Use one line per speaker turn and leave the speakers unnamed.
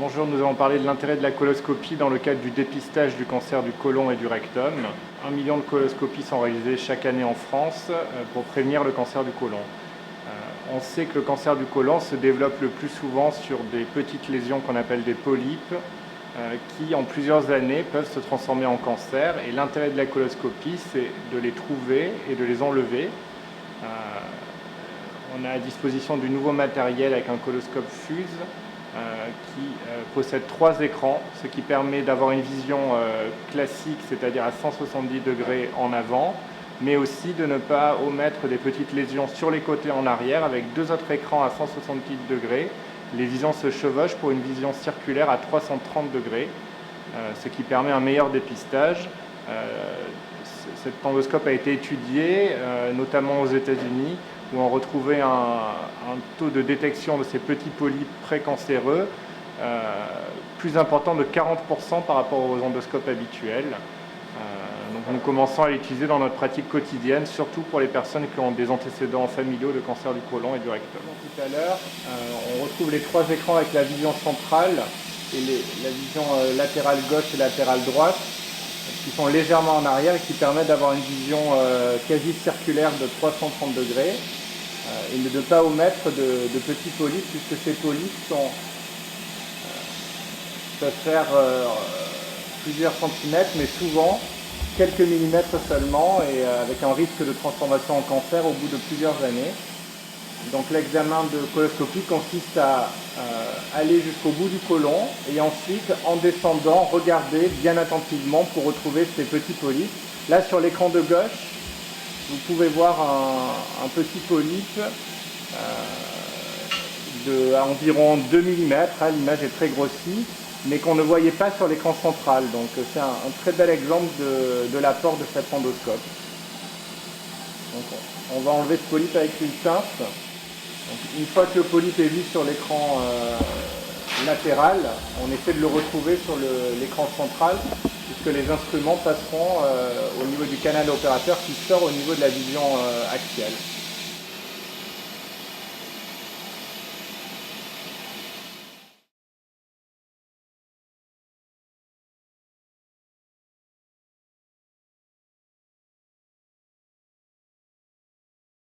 Bonjour, nous allons parler de l'intérêt de la coloscopie dans le cadre du dépistage du cancer du côlon et du rectum. 1 million de coloscopies sont réalisées chaque année en France pour prévenir le cancer du côlon. On sait que le cancer du côlon se développe le plus souvent sur des petites lésions qu'on appelle des polypes qui en plusieurs années peuvent se transformer en cancer, et l'intérêt de la coloscopie c'est de les trouver et de les enlever. On a à disposition du nouveau matériel avec un coloscope FUSE qui possède 3 écrans, ce qui permet d'avoir une vision classique, c'est-à-dire à 170 degrés en avant, mais aussi de ne pas omettre des petites lésions sur les côtés en arrière. Avec 2 autres écrans à 170 degrés, les visions se chevauchent pour une vision circulaire à 330 degrés, ce qui permet un meilleur dépistage. Cet endoscope a été étudié, notamment aux États-Unis, où on retrouvait un taux de détection de ces petits polypes précancéreux plus important de 40% par rapport aux endoscopes habituels. Donc nous commençons à l'utiliser dans notre pratique quotidienne, surtout pour les personnes qui ont des antécédents familiaux de cancer du côlon et du rectum. Tout à l'heure, on retrouve les 3 écrans avec la vision centrale et la vision latérale gauche et latérale droite, qui sont légèrement en arrière et qui permettent d'avoir une vision quasi circulaire de 330 degrés et de ne pas omettre de petits polypes, puisque ces polypes peuvent faire plusieurs centimètres, mais souvent quelques millimètres seulement, et avec un risque de transformation en cancer au bout de plusieurs années. Donc l'examen de coloscopie consiste à aller jusqu'au bout du côlon et ensuite, en descendant, regarder bien attentivement pour retrouver ces petits polypes. Là, sur l'écran de gauche, vous pouvez voir un petit polype de environ 2 mm, l'image est très grossie, mais qu'on ne voyait pas sur l'écran central. Donc c'est un très bel exemple de l'apport de cet endoscope. Donc, on va enlever ce polype avec une pince. Donc, une fois que le polype est vu sur l'écran latéral, on essaie de le retrouver sur l'écran central, puisque les instruments passeront au niveau du canal opérateur qui sort au niveau de la vision axiale.